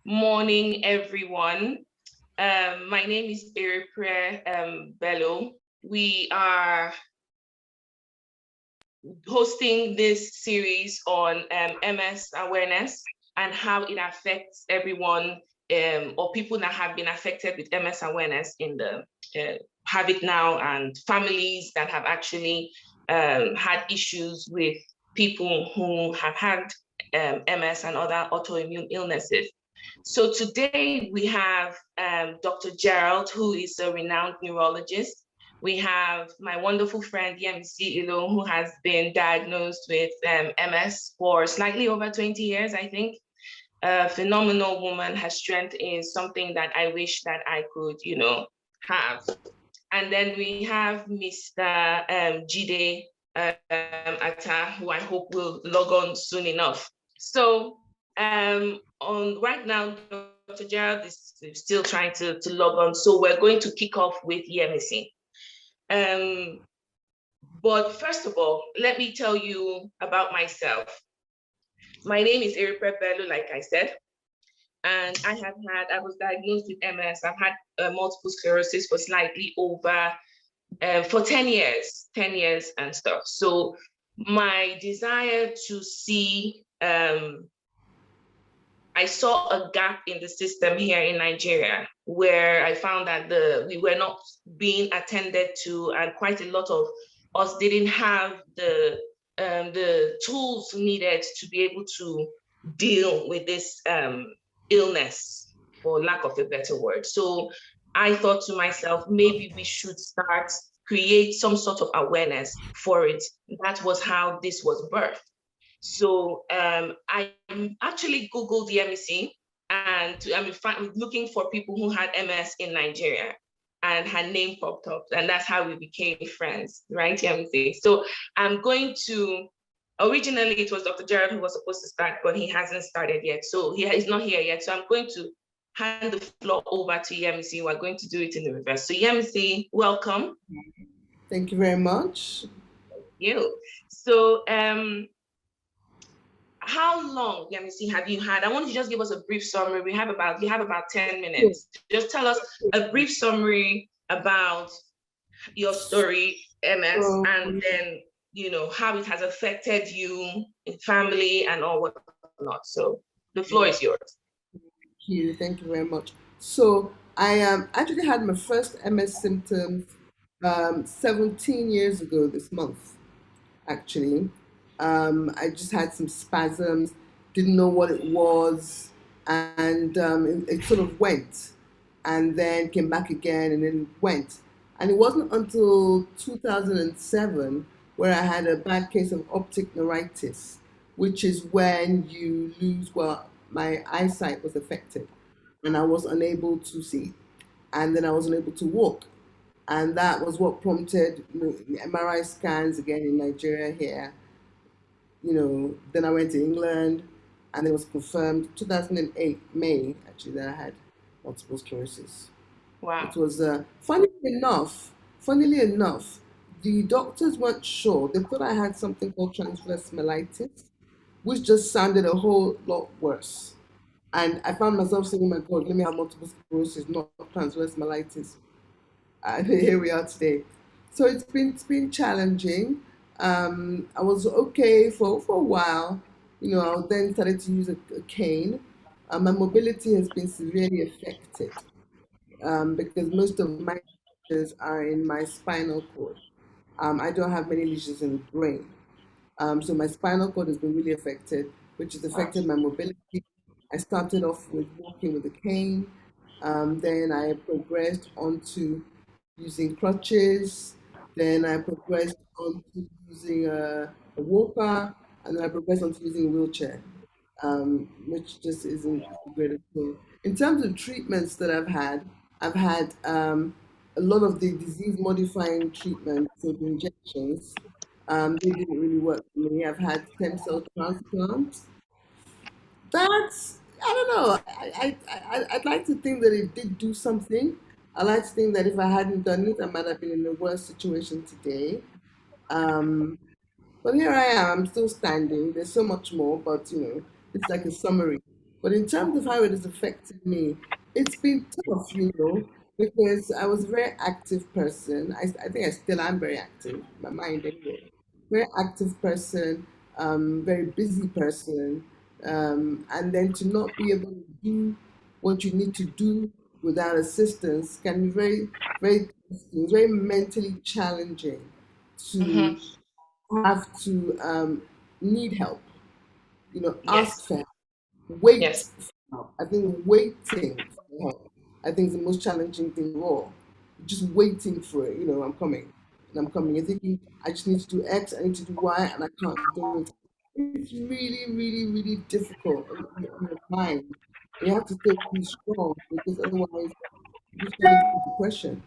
morning, everyone. My name is Erepere Bello. We are hosting this series on MS awareness and how it affects everyone or people that have been affected with MS awareness in the have it now, and families that have actually had issues with people who have had MS and other autoimmune illnesses. So today we have Dr. Gerald, who is a renowned neurologist. We have my wonderful friend Yemisi Ilo, who has been diagnosed with MS for slightly over 20 years, I think. A phenomenal woman. Her strength is something that I wish that I could, have. And then we have Mr. Jide Atta, who I hope will log on soon enough. So on right now, Dr. Gerald is still trying to log on. So we're going to kick off with Yemisi. But first of all, let me tell you about myself. My name is Erepere Bello, like I said, and I was diagnosed with MS. I've had multiple sclerosis for slightly over, for 10 years and stuff. So my desire to see, I saw a gap in the system here in Nigeria where I found that we were not being attended to, and quite a lot of us didn't have the tools needed to be able to deal with this illness, for lack of a better word. So I thought to myself, maybe we should create some sort of awareness for it. That was how this was birthed. So I actually Googled the MEC, and I'm looking for people who had MS in Nigeria, and her name popped up, and that's how we became friends, right, MEC? So I'm going to, originally it was Dr. Gerald who was supposed to start, but he hasn't started yet. So he's not here yet. So I'm going to hand the floor over to Yemisi. We're going to do it in the reverse. So Yemisi, welcome. Thank you very much. Thank you. So how long, Yemisi, have you had? I want you to just give us a brief summary. You have about 10 minutes. Just tell us a brief summary about your story, MS, and then how it has affected you in family and all whatnot. So the floor is yours. Thank you very much. So I actually had my first MS symptoms 17 years ago this month, actually. I just had some spasms, didn't know what it was, and it sort of went, and then came back again, and then went. And it wasn't until 2007 where I had a bad case of optic neuritis, which is when you lose, well, my eyesight was affected, and I was unable to see, and then I was unable to walk. And that was what prompted MRI scans again in Nigeria here. Then I went to England, and it was confirmed 2008 May actually that I had multiple sclerosis. Wow. It was funnily enough, the doctors weren't sure. They thought I had something called transverse myelitis, which just sounded a whole lot worse. And I found myself saying, "Oh my God, let me have multiple sclerosis, not transverse myelitis." And here we are today. So it's been challenging. I was okay for a while. I then started to use a cane. My mobility has been severely affected because most of my lesions are in my spinal cord. I don't have many lesions in the brain. So my spinal cord has been really affected, which has affected my mobility. I started off with walking with a cane. Then I progressed onto using crutches. Then I progressed onto using a walker, and then I progressed onto using a wheelchair, which just isn't great at all. In terms of treatments that I've had a lot of the disease modifying treatments, so the injections. They didn't really work for me. I've had stem cell transplants. I don't know. I'd like to think that it did do something. I like to think that if I hadn't done it, I might have been in a worse situation today. Um, but here I am. I'm still standing. There's so much more, but it's like a summary. But in terms of how it has affected me, it's been tough, because I was a very active person. I think I still am very active, my mind anyway. Very active person, very busy person. And then to not be able to do what you need to do without assistance can be very, very, very mentally challenging Mm-hmm. to have to need help, ask Yes. for help, wait Yes. for help. I think waiting for help, I think is the most challenging thing of all. Just waiting for it, I'm coming and I'm coming. You're thinking, I just need to do X, I need to do Y, and I can't do it. It's really, really, really difficult on your mind. You have to stay really strong because otherwise you just fall into depression.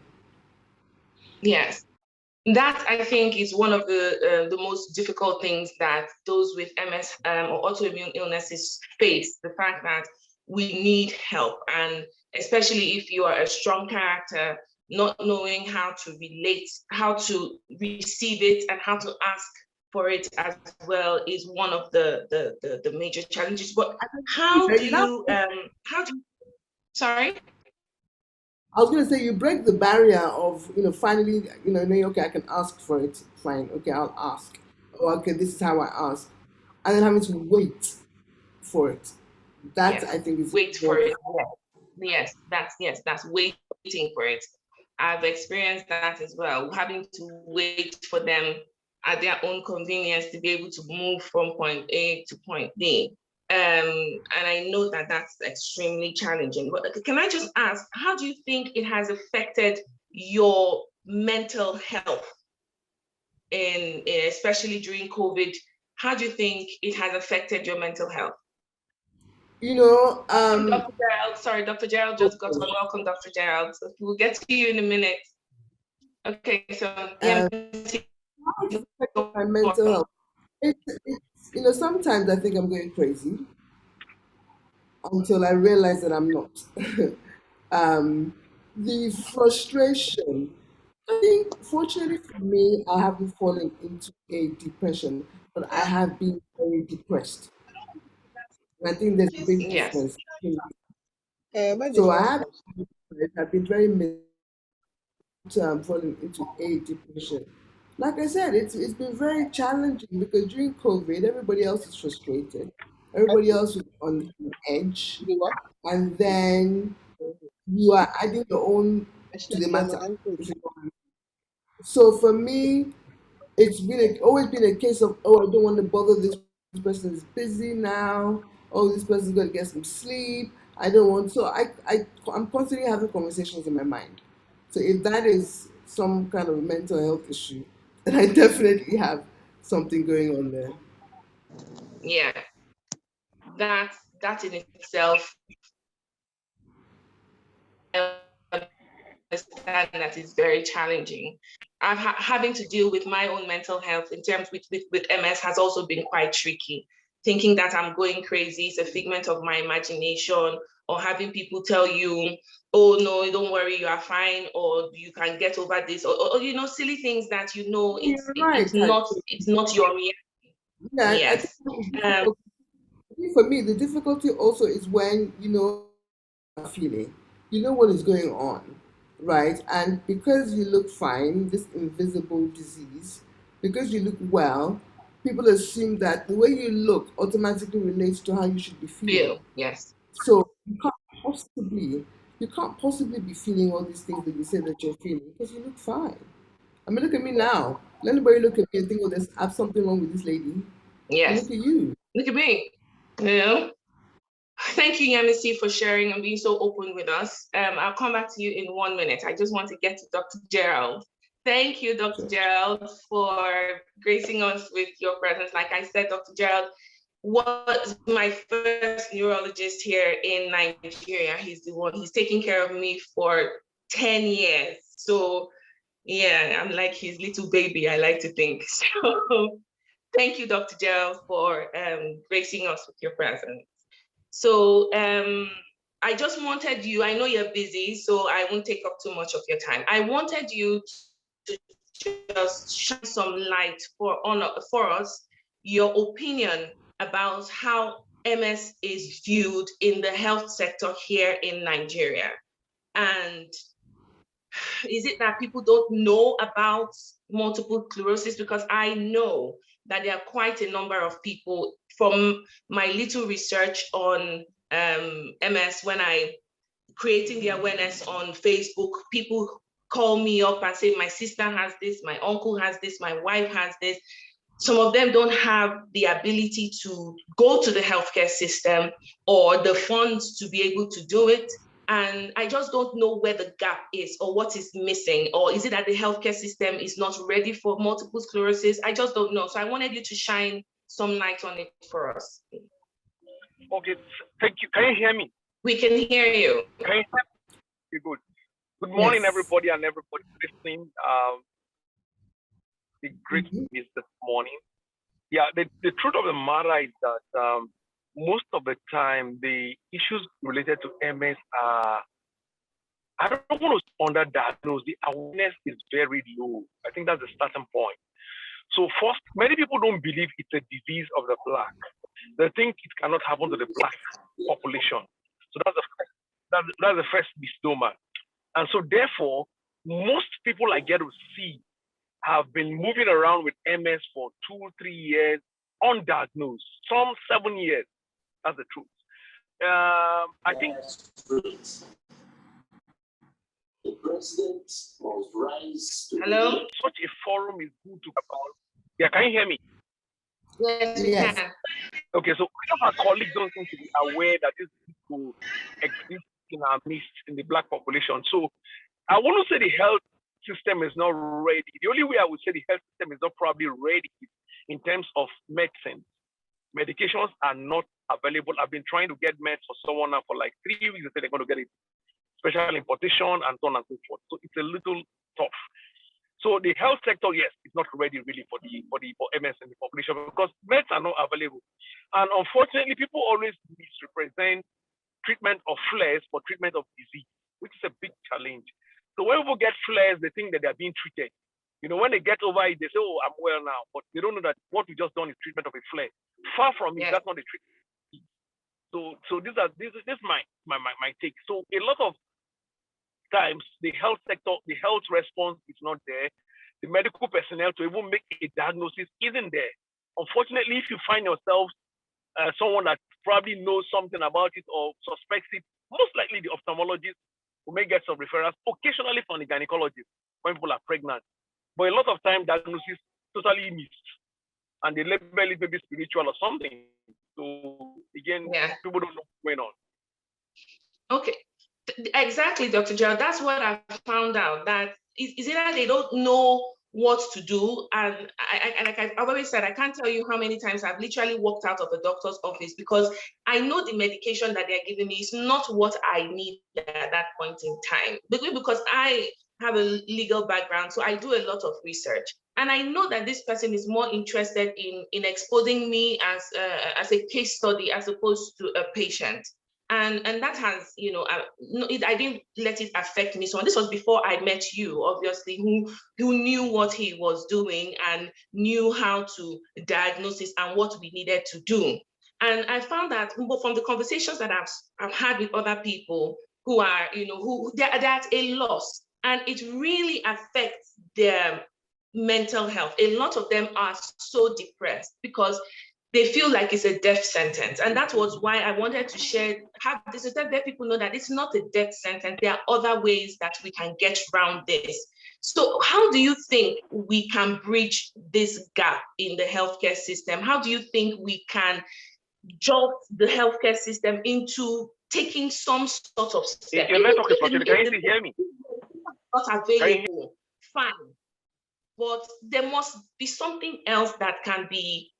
Yes. That I think is one of the most difficult things that those with MS or autoimmune illnesses face. The fact that we need help, and especially if you are a strong character, not knowing how to relate, how to receive it, and how to ask for it as well is one of the major challenges. But how do You have you sorry? I was going to say you break the barrier of finally knowing, okay, I can ask for it, fine, okay, I'll ask, or okay, this is how I ask, and then having to wait for it. That I Yes, think is wait more for it. difficult. That's waiting for it. I've experienced that as well, having to wait for them at their own convenience to be able to move from point A to point B. And I know that that's extremely challenging. But can I just ask, how do you think it has affected your mental health especially during COVID? How do you think it has affected your mental health? You know, Dr. Gerald, sorry, Dr. Gerald just got on. Welcome, Dr. Gerald. So we'll get to you in a minute. Okay, so yeah, um, how it's affected my mental health. Sometimes I think I'm going crazy until I realize that I'm not. um, the frustration. I think, fortunately for me, I haven't fallen into a depression, but I have been very depressed. And I think there's a big yes, difference. So I have I've been very falling into a depression. Like I said, it's been very challenging because during COVID, everybody else is frustrated, everybody else is on the edge, and then you are adding your own to the matter. If you know what I mean. So for me, always been a case of, oh, I don't want to bother this person is busy now. Oh, this person's going to get some sleep. I don't want. So I'm constantly having conversations in my mind. So if that is some kind of mental health issue, then I definitely have something going on there. yeah, that in itself, I understand that is very challenging. Having to deal with my own mental health in terms with MS has also been quite tricky. Thinking that I'm going crazy is a figment of my imagination, or having people tell you, "Oh no, don't worry, you are fine," or "You can get over this," or silly things that You're right, it's not your reality. yeah, I think Yes. Um, for me, the difficulty also is when feeling. You know what is going on, right? And because you look fine, this invisible disease, because you look well, people assume that the way you look automatically relates to how you should be feeling. feel, yes. So you can't possibly be feeling all these things that you say that you're feeling because you look fine. I mean, look at me now. Let anybody look at me and think, oh, there's I have something wrong with this lady. And Yes. look at you. Look at me. You know, Thank you, Yamisi, for sharing and being so open with us. I'll come back to you in 1 minute. I just want to get to Dr. Gerald. Thank you, Dr. Sure. Gerald, for gracing us with your presence. Like I said, Dr. Gerald was my first neurologist here in Nigeria. He's taking care of me for 10 years. So, yeah, I'm like his little baby, I like to think. So, thank you, Dr. Gerald, for gracing us with your presence. So I just wanted you, I know you're busy, so I won't take up too much of your time. I wanted you to just shine some light for us, your opinion about how MS is viewed in the health sector here in Nigeria. And is it that people don't know about multiple sclerosis? Because I know that there are quite a number of people from my little research on MS, when I creating the awareness on Facebook, people call me up and say, my sister has this, my uncle has this, my wife has this. Some of them don't have the ability to go to the healthcare system or the funds to be able to do it. And I just don't know where the gap is or what is missing. Or is it that the healthcare system is not ready for multiple sclerosis? I just don't know. So I wanted you to shine some light on it for us. Okay, thank you. Can you hear me? We can hear you. Can you hear me? Good. Good morning, Yes. everybody, and everybody listening. The great news this morning. Yeah, the truth of the matter is that most of the time the issues related to MS are, I don't want to underdiagnose. The awareness is very low. I think that's the starting point. So first, many people don't believe it's a disease of the black. They think it cannot happen to the black population. So that's the first misnomer. And so therefore, most people I get to see have been moving around with MS for 2-3 years, undiagnosed, some 7 years. That's the truth. I think the president must rise to Hello? such a forum is good to about. Yeah, can you hear me? Yes, we Yes. can. Okay, so many of our colleagues don't seem to be aware that these people exist in our midst in the black population. So I want to say the health system is not ready. The only way I would say the health system is not probably ready in terms of medicine. Medications are not available. I've been trying to get meds for someone now for like 3 weeks. They say they're going to get it, special importation and so on and so forth. So it's a little tough. So the health sector, yes, is not ready really for MS in the population because meds are not available. And unfortunately, people always misrepresent treatment of flares for treatment of disease, which is a big challenge. So when people get flares, they think that they're being treated. You know, when they get over it, they say, oh, I'm well now. But they don't know that what we just done is treatment of a flare. Far from it, Yes. that's not a treatment. So this is my take. So a lot of times the health sector, the health response is not there. The medical personnel to even make a diagnosis isn't there. Unfortunately, if you find yourself someone that probably knows something about it or suspects it, most likely the ophthalmologist will may get some referrals, occasionally from the gynecologist when people are pregnant. But a lot of time diagnosis totally missed. And they label it maybe spiritual or something. So again, Yeah. people don't know what's going on. Okay. Exactly, Dr. Gerald. That's what I found out. That is either they don't know what to do, and like I've always said, I can't tell you how many times I've literally walked out of a doctor's office because I know the medication that they're giving me is not what I need at that point in time. Because I have a legal background, so I do a lot of research, and I know that this person is more interested in exposing me as a case study as opposed to a patient. And that has, I didn't let it affect me. So this was before I met you, obviously, who knew what he was doing and knew how to diagnose this and what we needed to do. And I found that from the conversations that I've had with other people who are, who they're at a loss, and it really affects their mental health. A lot of them are so depressed because they feel like it's a death sentence. And that was why I wanted to have this to let people know that it's not a death sentence. There are other ways that we can get around this. So how do you think we can bridge this gap in the healthcare system? How do you think we can jolt the healthcare system into taking some sort of step? Your network is fluctuating. Can you hear me? Not available, fine. But there must be something else that can be,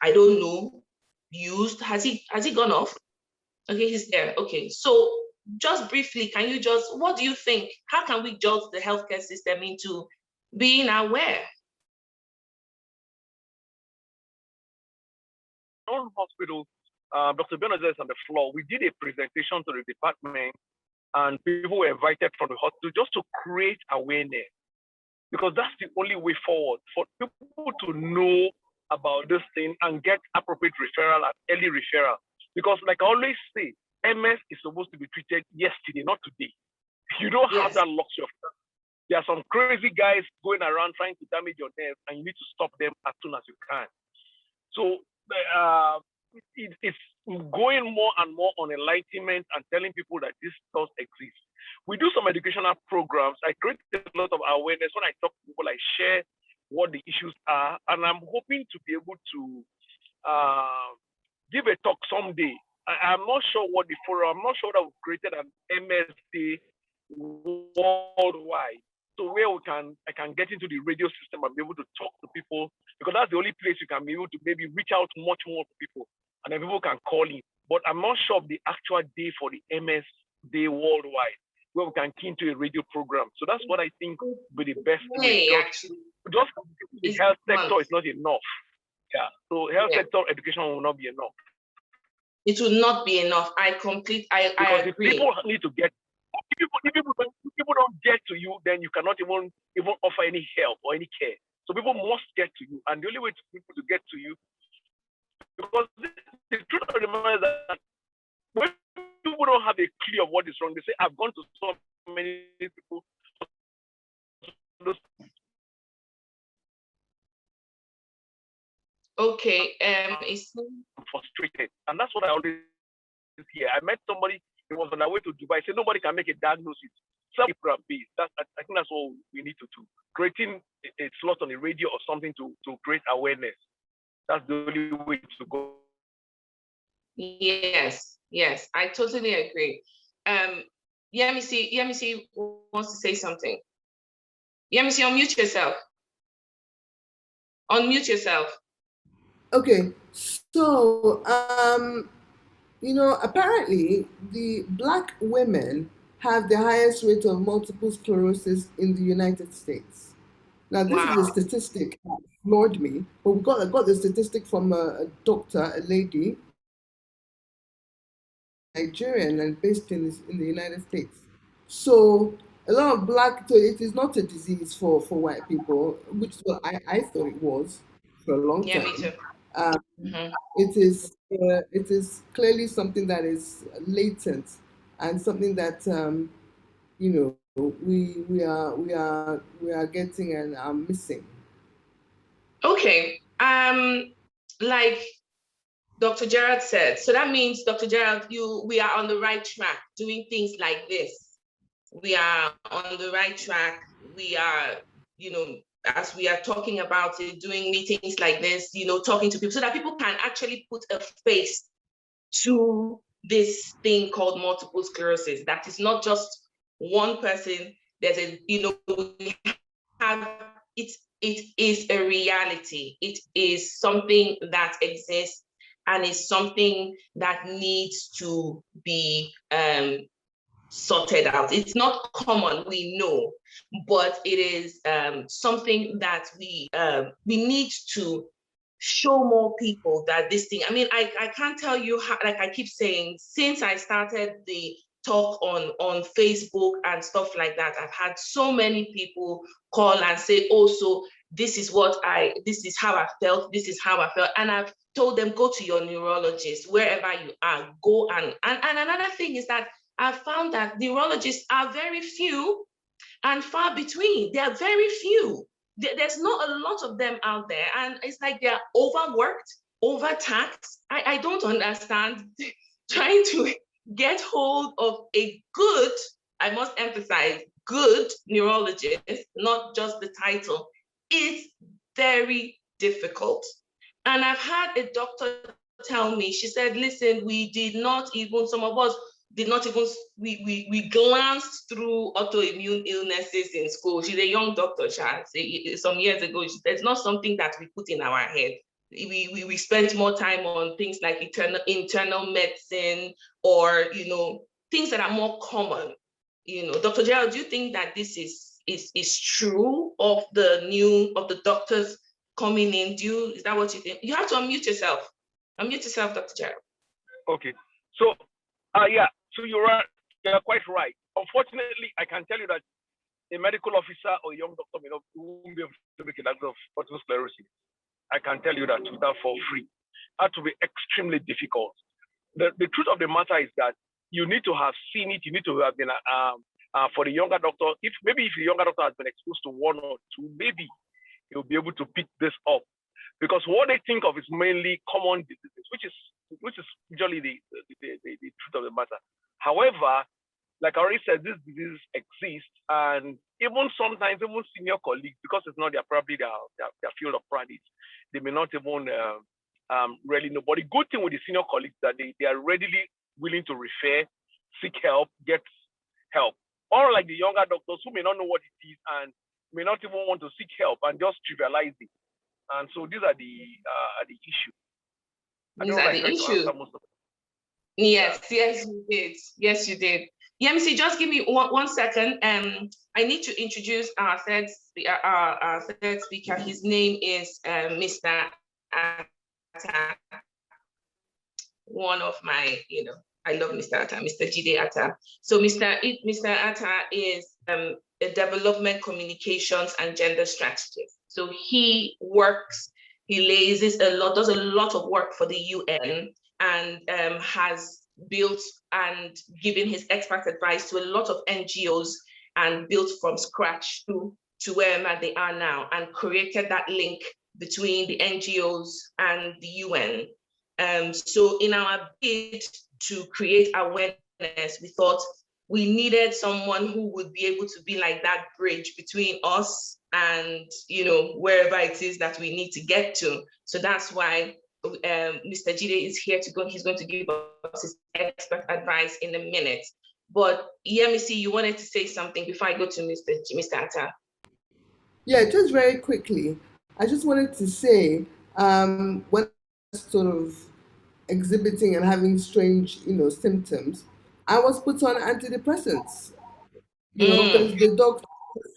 I don't know, used. Has he gone off? Okay, he's there. Okay, so just briefly, what do you think? How can we jolt the healthcare system into being aware? Our hospital, Dr. Benazir is on the floor. We did a presentation to the department, and people were invited from the hospital just to create awareness, because that's the only way forward for people to know about this thing and get appropriate referral and early referral. Because like I always say, MS is supposed to be treated yesterday, not today. You don't have that luxury of time. There are some crazy guys going around trying to damage your nerves, and you need to stop them as soon as you can. So it's going more and more on enlightenment and telling people that this does exist. We do some educational programs. I create a lot of awareness. When I talk to people, I share what the issues are, and I'm hoping to be able to give a talk someday. I'm not sure what the forum, I'm not sure that we've created an MS Day worldwide. So where I can get into the radio system and be able to talk to people, because that's the only place you can be able to maybe reach out much more to people, and then people can call in. But I'm not sure of the actual day for the MS Day worldwide, where we can key into a radio program. So that's what I think would be the best way. Just the health sector is not enough. Yeah. So health sector education will not be enough. It will not be enough. I agree. If people need to get, if people don't get to you, then you cannot even offer any help or any care. So people must get to you, and the only way for people to get to you, because the truth of the matter is that when people don't have a clue of what is wrong, they say, "I've gone to so many people." Okay, it's frustrated, and that's what I always hear. I met somebody, he was on their way to Dubai. Said nobody can make a diagnosis. Some people are based. I think that's what we need to do. Creating a slot on the radio or something to create awareness. That's the only way to go. Yes, I totally agree. Yemisi wants to say something. Yemisi, unmute yourself. Unmute yourself. Okay, so apparently the Black women have the highest rate of multiple sclerosis in the United States. Now, this is a statistic that floored me, but I got the statistic from a doctor, a lady, Nigerian and based in the United States. So a lot of so it is not a disease for white people, which is what I thought it was for a long time. Me too. It is clearly something that is latent and something that we are getting and are missing. Okay. Like Dr. Gerald said, so that means, Dr. Gerald, we are on the right track doing things like this. We are on the right track. We are, as we are talking about it, doing meetings like this, talking to people so that people can actually put a face to this thing called multiple sclerosis. That is not just one person. There's we have it is a reality. It is something that exists and is something that needs to be sorted out. It's not common, we know, but it is something that we need to show more people that this thing. I mean, I can't tell you how, like I keep saying, since I started the talk on Facebook and stuff like that, I've had so many people call and say, oh, so this is how I felt, and I've told them, go to your neurologist, wherever you are, go and another thing is that I've found that neurologists are very few and far between. They are very few. There's not a lot of them out there, and it's like they're overworked, overtaxed. I don't understand. Trying to get hold of a good, I must emphasize, good neurologist, not just the title, is very difficult. And I've had a doctor tell me, she said, listen, some of us did not even, we glanced through autoimmune illnesses in school. She's a young doctor, some years ago. It's not something that we put in our head. We spent more time on things like internal medicine or, things that are more common. Dr. Gerald, do you think that this is true of the doctors coming in? Is that what you think? You have to unmute yourself. Unmute yourself, Dr. Gerald. Okay. So, so you're quite right. Unfortunately, I can tell you that a medical officer or a young doctor won't be able to make a diagnosis of multiple sclerosis. I can tell you that for free. That will be extremely difficult. the truth of the matter is that you need to have seen it. You need to have been for the younger doctor. If the younger doctor has been exposed to one or two, maybe he'll be able to pick this up, because what they think of is mainly common diseases, which is usually the truth of the matter. However, like I already said, this disease exists, and even sometimes even senior colleagues, because it's not probably their field of practice, they may not even really know. But the good thing with the senior colleagues that they are readily willing to refer, seek help, get help. Or like the younger doctors who may not know what it is and may not even want to seek help and just trivialize it. And so these are the issue. These are the issues. Yes, yes, you did. Yes, you did. Yemisi, just give me one second. I need to introduce our third speaker. His name is Mr. Atta. One of my, I love Mr. Atta, Mr. Jide Atta. So Mr. Atta is a development communications and gender strategist. So he does a lot of work for the UN, and has built and given his expert advice to a lot of NGOs, and built from scratch to where they are now, and created that link between the NGOs and the UN. So in our bid to create awareness, we thought we needed someone who would be able to be like that bridge between us and wherever it is that we need to get to. So that's why Mr. Jide is here to go. He's going to give us his expert advice in a minute. But Yemisi, you wanted to say something before I go to Mr. Atta? Yeah, just very quickly. I just wanted to say, when sort of exhibiting and having strange, symptoms, I was put on antidepressants, because the doctor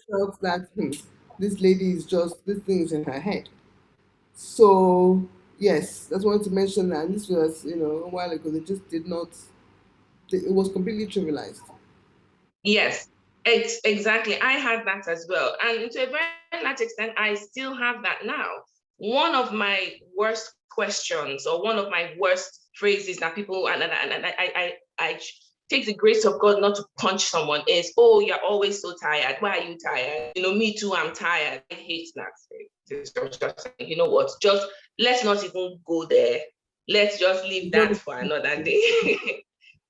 felt that this lady is just, this thing is in her head. So yes, just wanted to mention that. And this was, a while ago. They just did not. It was completely trivialized. Yes, exactly. I had that as well, and to a very large extent, I still have that now. One of my worst questions, or one of my worst phrases that people, and I take the grace of God not to punch someone, is, "Oh, you're always so tired. Why are you tired?" Me too, I'm tired. I hate that phrase. You know what? Just let's not even go there. Let's just leave that for another day.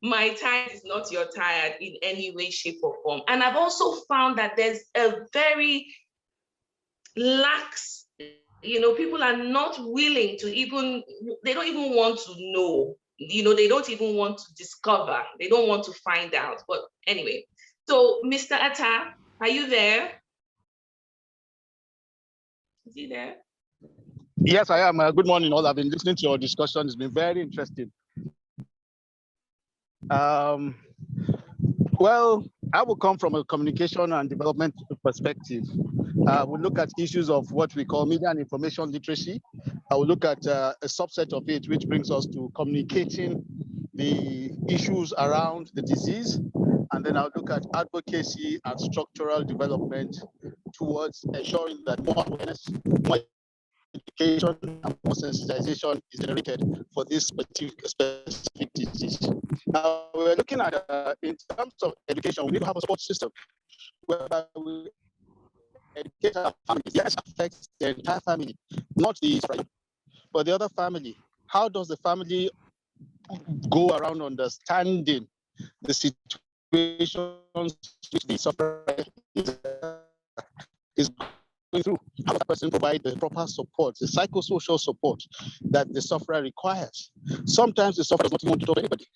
My tired is not your tired in any way, shape, or form. And I've also found that there's a very lax, people are not willing to they don't even want to know, they don't even want to discover, they don't want to find out. But anyway, so Mr. Atta, are you there? Is he there? Yes, I am. Good morning, all. I've been listening to your discussion. It's been very interesting. Well, I will come from a communication and development perspective. We'll look at issues of what we call media and information literacy. I will look at a subset of it, which brings us to communicating the issues around the disease. And then I'll look at advocacy and structural development towards ensuring that more awareness, more education, and more sensitization is generated for this specific disease. Now, we're looking at, in terms of education, we need to have a support system whereby we educate our families. Yes, affects the entire family, not the but the other family. How does the family go around understanding the situations which the sufferer is going through? How does the person provide the proper support, the psychosocial support that the sufferer requires? Sometimes the sufferer does not even want to talk to anybody.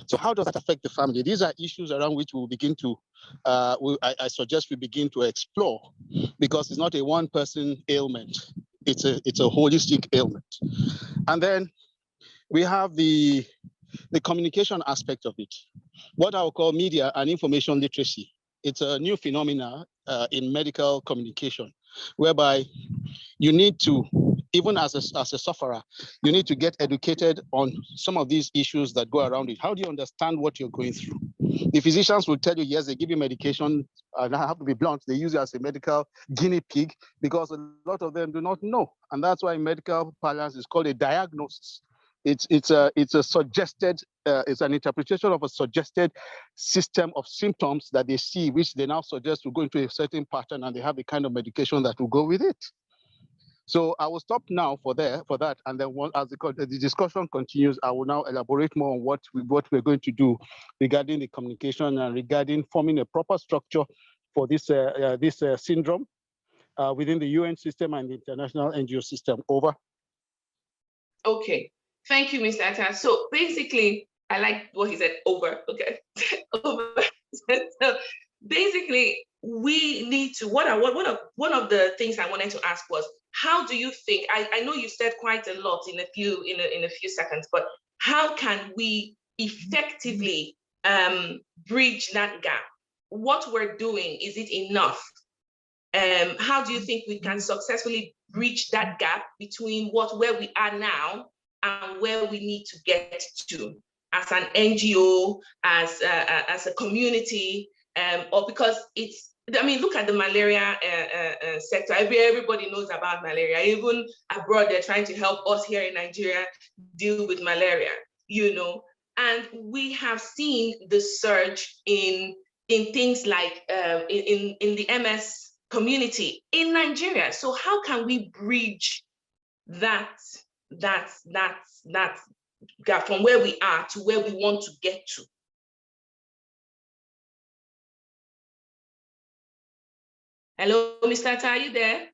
So how does that affect the family? These are issues around which we'll begin to, I suggest we begin to explore, because it's not a one-person ailment. It's a holistic ailment. And then we have the communication aspect of it, what I would call media and information literacy. It's a new phenomena in medical communication, whereby you need to, even as a sufferer, you need to get educated on some of these issues that go around it. How do you understand what you're going through? The physicians will tell you, yes, they give you medication, and I have to be blunt, they use it as a medical guinea pig, because a lot of them do not know. And that's why medical parlance is called a diagnosis. It's a suggested, it's an interpretation of a suggested system of symptoms that they see, which they now suggest will go into a certain pattern, and they have a kind of medication that will go with it. So I will stop now for that, and then as the discussion continues, I will now elaborate more on what we're going to do regarding the communication and regarding forming a proper structure for this syndrome within the UN system and the international NGO system. Over. Okay, thank you, Mr. Atta. So basically, I like what he said, over, okay, over. So basically, we need to, one of the things I wanted to ask was, how do you think, I know you said quite a lot in a few seconds, but how can we effectively bridge that gap? What we're doing, is it enough? How do you think we can successfully bridge that gap between where we are now and where we need to get to as an NGO, as a community, or because it's, I mean, look at the malaria sector. Everybody knows about malaria. Even abroad, they're trying to help us here in Nigeria deal with malaria, you know. And we have seen the surge in things like in the MS community in Nigeria. So how can we bridge that gap from where we are to where we want to get to? Hello, Mr. Atta, are you there?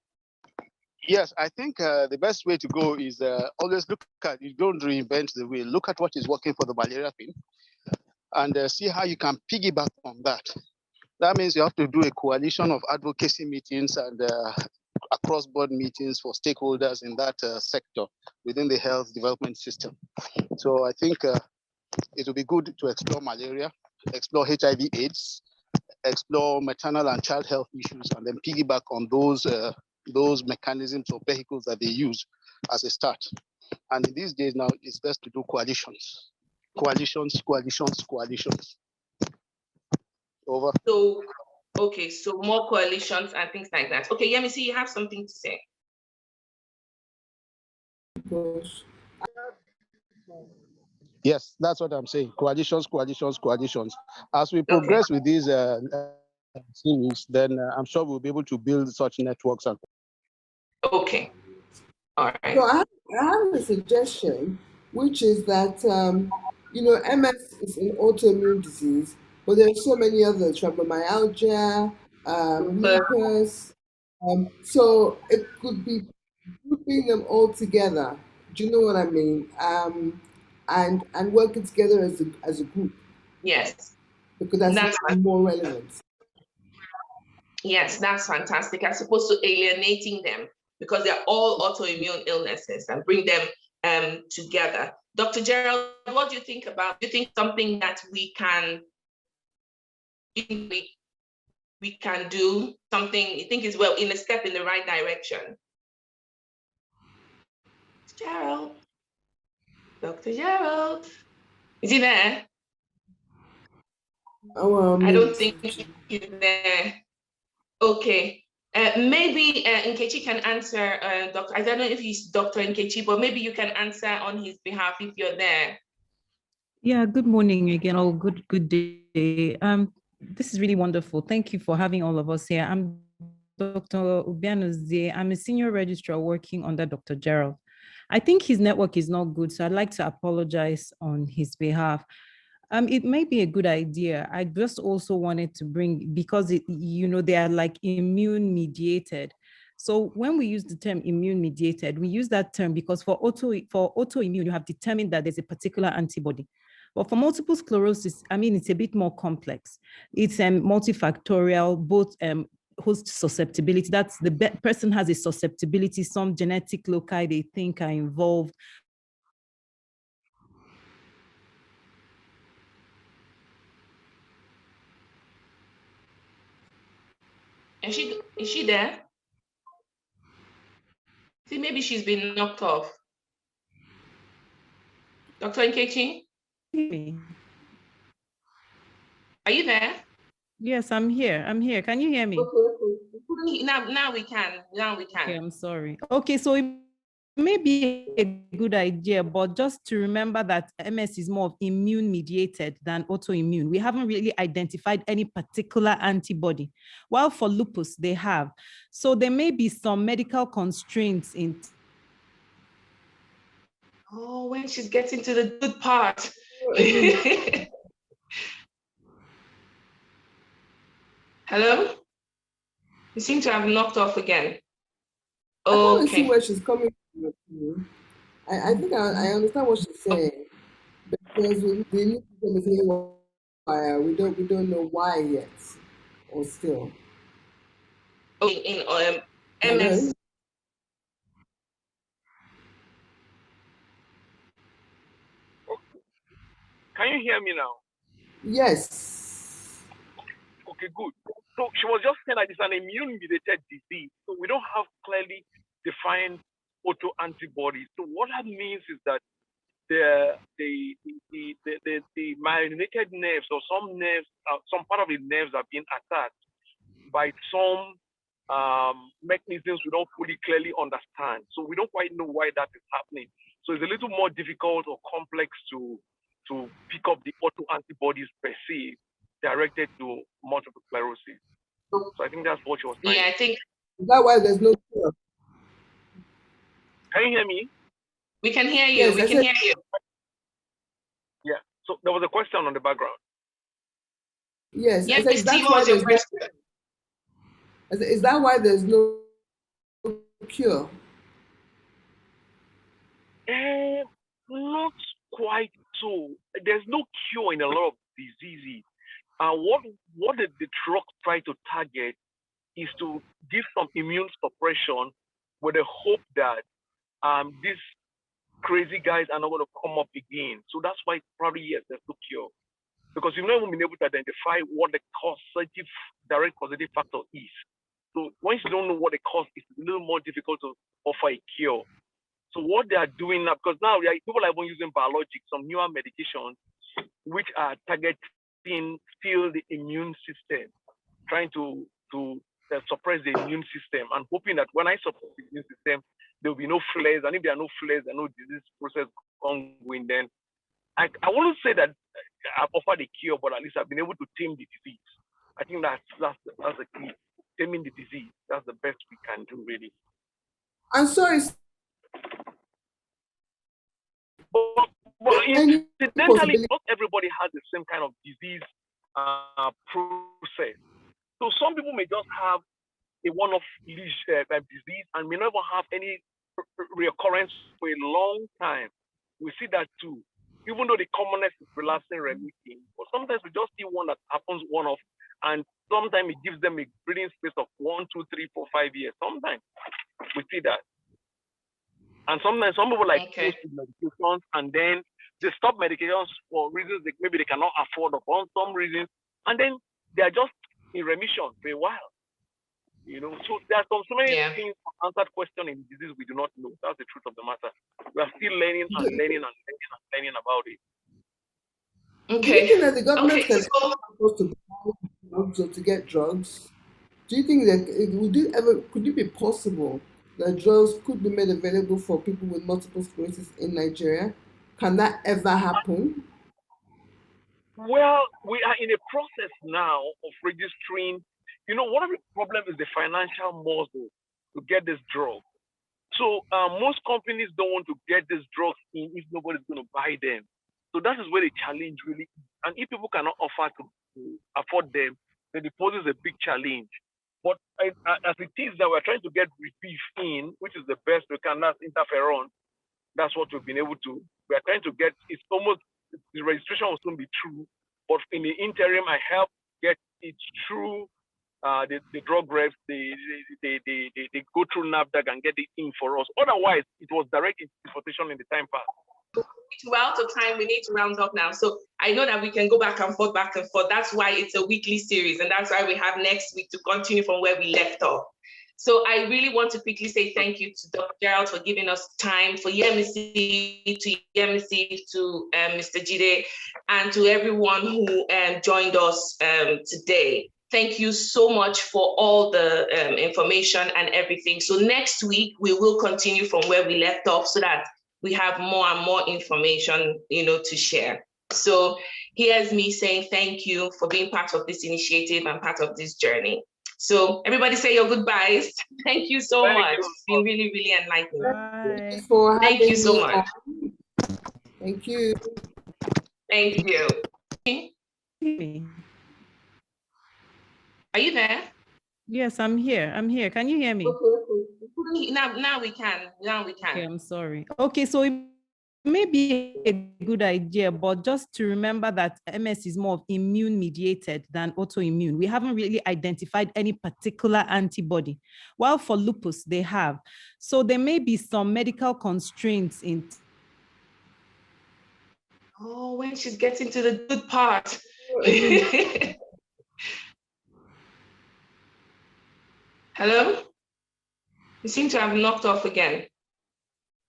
Yes, I think the best way to go is always look at, you don't reinvent the wheel. Look at what is working for the malaria thing and see how you can piggyback on that. That means you have to do a coalition of advocacy meetings and across-board meetings for stakeholders in that sector within the health development system. So I think it will be good to explore malaria, explore HIV/AIDS, explore maternal and child health issues, and then piggyback on those mechanisms or vehicles that they use as a start. And in these days now, it's best to do coalitions. Over. So, okay, so more coalitions and things like that. Okay, Yemisi, you have something to say? Yes, that's what I'm saying. Coalitions. As we progress with these series, then I'm sure we'll be able to build such networks. Okay, all right. So I have a suggestion, which is that, you know, MS is an autoimmune disease, but there are so many others, fibromyalgia, lupus. So it could be grouping them all together. Do you know what I mean? And working together as a group, Yes, because that's more relevant. Yes, that's fantastic, as opposed to alienating them, because they're all autoimmune illnesses, and bring them together. Dr. Gerald, what do you think about? Do you think something that we can do something you think is well in a step in the right direction? Gerald, Dr. Gerald, is he there? Oh, I don't think he's there. Okay. Maybe Nkechi can answer, Doctor. I don't know if he's Dr. Nkechi, but maybe you can answer on his behalf if you're there. Yeah, good morning again, or good day. This is really wonderful. Thank you for having all of us here. I'm Dr. Ubianozie. I'm a senior registrar working under Dr. Gerald. I think his network is not good, so I'd like to apologize on his behalf. It may be a good idea. I just also wanted to bring, because they are like immune mediated. So when we use the term immune mediated, we use that term because for autoimmune, you have determined that there's a particular antibody. But for multiple sclerosis, I mean, it's a bit more complex. It's multifactorial, both host susceptibility. That's the person has a susceptibility, some genetic loci they think are involved. Is she there? See, maybe she's been knocked off. Dr. Nkechi? Are you there? Yes, I'm here. Can you hear me? Okay. Now we can. Okay, I'm sorry. Okay, so may be a good idea, but just to remember that MS is more of immune mediated than autoimmune. We haven't really identified any particular antibody, while for lupus they have. So there may be some medical constraints in. Oh, when she's getting to the good part. Hello? You seem to have knocked off again. I kind of see Okay. where she's coming from. I think I understand what she's saying, because the new system is haywire. We don't know why yet, or still. In Hello? MS. Can you hear me now? Yes. Okay, good. So she was just saying that it's an immune-mediated disease. So we don't have clearly defined autoantibodies. So what that means is that the myelinated nerves, or some nerves, some part of the nerves are being attacked by some mechanisms we don't fully clearly understand. So we don't quite know why that is happening. So it's a little more difficult or complex to pick up the autoantibodies per se directed to multiple sclerosis. So I think that's what she was trying. Yeah, I think. Is that why there's no cure? Can you hear me? We can hear you. Yes, we can hear you. Yeah. So there was a question on the background. Yes, Yes, I said, that's why there's no, is that why there's no cure? Not quite so. There's no cure in a lot of diseases. What the drug try to target is to give some immune suppression with the hope that these crazy guys are not going to come up again. So that's why probably yes, there's no cure, because you've not even been able to identify what the direct causative factor is. So once you don't know what the cause is, it's a little more difficult to offer a cure. So what they are doing now, because now people are even using biologics, some newer medications, which are targeting still the immune system, trying to suppress the immune system, and hoping that when I suppress the immune system, there will be no flares, and if there are no flares and no disease process ongoing, then I wouldn't say that I've offered a cure, but at least I've been able to tame the disease. I think that's the key. Taming the disease. That's the best we can do, really. I'm sorry. But incidentally, not everybody has the same kind of disease process. So some people may just have a one-off disease and may never have any reoccurrence for a long time. We see that too. Even though the commonest is relapsing remitting, but sometimes we just see one that happens one-off, and sometimes it gives them a breathing space of 1, 2, 3, 4, 5 years. Sometimes we see that. And sometimes some people like medications, and then they stop medications for reasons maybe they cannot afford, or for some reasons, and then they are just in remission for a while. So there are so many things, unanswered question in disease we do not know. That's the truth of the matter. We are still learning and learning and learning and learning about it. Do Okay. you think that the government can to get drugs? Do you think that could it be possible that drugs could be made available for people with multiple sclerosis in Nigeria? Can that ever happen? Well, we are in a process now of registering. One of the problems is the financial muscle to get this drug. So most companies don't want to get these drugs in if nobody's going to buy them. So that is where the challenge really is. And if people cannot afford to afford them, then it poses a big challenge. But as it is that we're trying to get repeat in, which is the best we can, that's interferon. That's what we've been able to. We are trying to get. It's almost the registration will soon be true, but in the interim, I help get it through. The drug reps, they go through NAFDAC and get it in for us. Otherwise, it was direct importation in the time past. We're out of time. We need to round up now. So I know that we can go back and forth. That's why it's a weekly series, and that's why we have next week to continue from where we left off. So I really want to quickly say thank you to Dr. Gerald for giving us time, for Yemisi, to Mr. Jide, and to everyone who joined us today. Thank you so much for all the information and everything. So next week, we will continue from where we left off so that we have more and more information, to share. So here's me saying thank you for being part of this initiative and part of this journey. So everybody say your goodbyes. Thank you so much. It's been really, really enlightening. Bye. Thank you so much. Thank you. Thank you. Are you there? Yes, I'm here. Can you hear me? Now we can. Okay, I'm sorry. Okay, so it may be a good idea, but just to remember that MS is more of immune mediated than autoimmune. We haven't really identified any particular antibody, while for lupus they have. So there may be some medical constraints in. Oh, when she's getting to the good part. Hello? You seem to have knocked off again.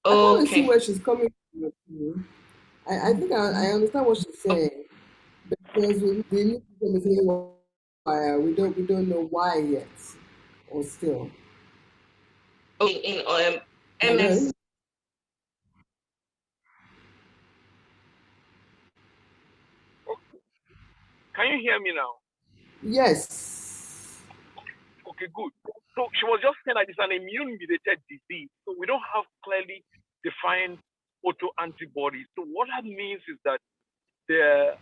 I can't see Okay. where she's coming from. I think I understand what she's saying, because the new system is haywire. We don't know why yet, or still. In MS. Hello? Can you hear me now? Yes. Okay, good. So she was just saying that it's an immune-mediated disease. So we don't have clearly defined autoantibodies. So what that means is that the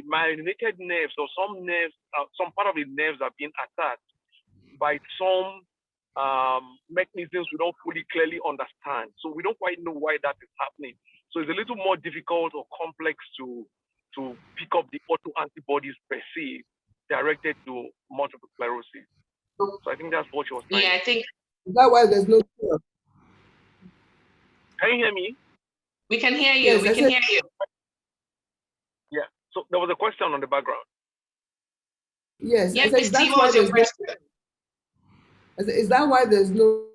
myelinated nerves or some nerves, some part of the nerves are being attacked by some mechanisms we don't fully clearly understand. So we don't quite know why that is happening. So it's a little more difficult or complex to pick up the autoantibodies per se directed to multiple sclerosis. So I think that's what she was trying. Yeah, I think. Is that why there's no cure? Can you hear me? We can hear you. Yes, we can hear you. Yeah. So there was a question on the background. Yes. Yes, I said, that's why there's no, is that why there's no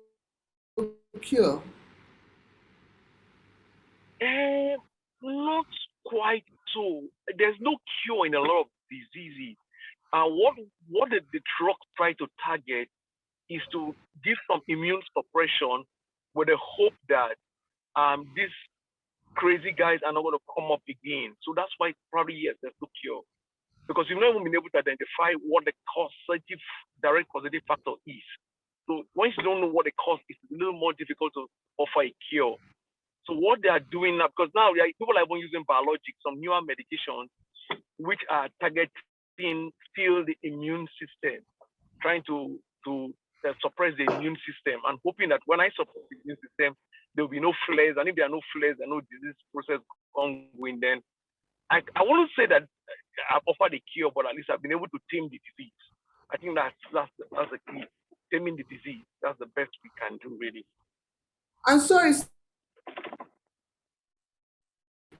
cure? Not quite so. There's no cure in a lot of diseases. What the drug try to target is to give some immune suppression with the hope that these crazy guys are not going to come up again. So that's why probably yes, there's no cure. Because you've not even been able to identify what the direct causative factor is. So once you don't know what the cause is, it's a little more difficult to offer a cure. So what they are doing now, because now people are even using biologics, some newer medications, which are targeting still the immune system, trying to suppress the immune system, and hoping that when I suppress the immune system, there will be no flares, and if there are no flares, there are no disease process ongoing, then I won't say that I've offered a cure, but at least I've been able to tame the disease. I think that's the key. Taming the disease. That's the best we can do, really. I'm sorry.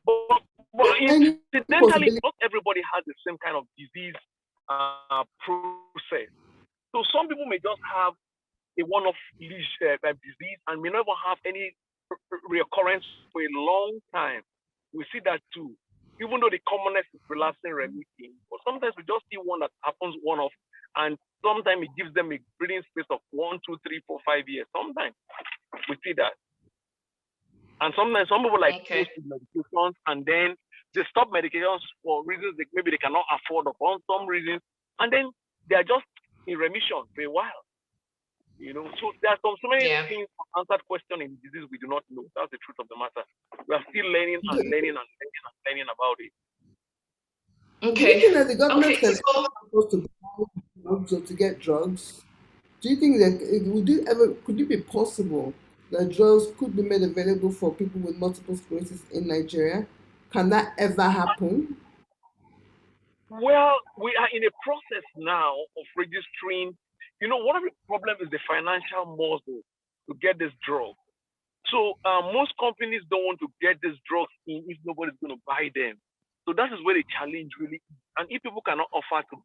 But incidentally, not everybody has the same kind of disease process. So some people may just have a one-off disease and may never have any reoccurrence for a long time. We see that too. Even though the commonest is relapsing remitting, but sometimes we just see one that happens one-off, and sometimes it gives them a breathing space of 1, 2, 3, 4, 5 years. Sometimes we see that. And sometimes some people medications, and then they stop medications for reasons maybe they cannot afford or for some reasons, and then they are just in remission for a while. So there are so many things, unanswered question in disease we do not know. That's the truth of the matter. We are still learning and learning and learning and learning about it. Do Okay. you think that the government can supposed to get drugs? Do you think that could it be possible that drugs could be made available for people with multiple sclerosis in Nigeria? Can that ever happen? Well, we are in a process now of registering. One of the problems is the financial muscle to get this drug. So most companies don't want to get these drugs in if nobody's going to buy them. So that is where the challenge really is. And if people cannot afford to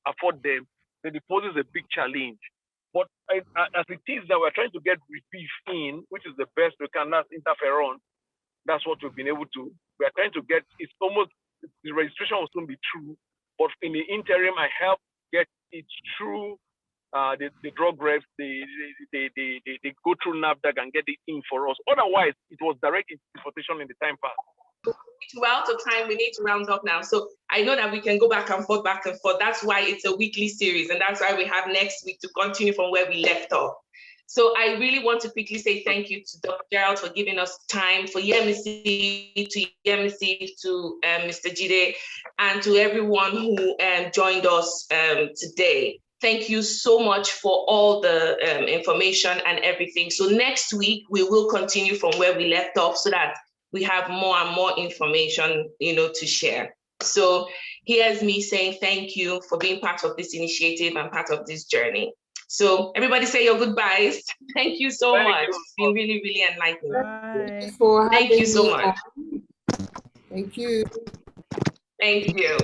afford them, then it poses a big challenge. But as it is that we're trying to get repeat in, which is the best we can, that's interferon. That's what we've been able to. We are trying to get. It's almost the registration will soon be true, But in the interim, I helped get it through the drug reps. They go through NAFDAC and get it in for us. Otherwise, it was direct importation in the time past. We're out of time. We need to round up now. So I know that we can go back and forth. That's why it's a weekly series. And that's why we have next week to continue from where we left off. So I really want to quickly say thank you to Dr. Gerald for giving us time, for Yemisi, to Mr. Jide, and to everyone who joined us today. Thank you so much for all the information and everything. So next week, we will continue from where we left off so that we have more and more information, to share. So here's me saying thank you for being part of this initiative and part of this journey. So everybody say your goodbyes. Thank you so much. It's been really, really enlightening. Bye. Thank you so much. Thank you. Thank you.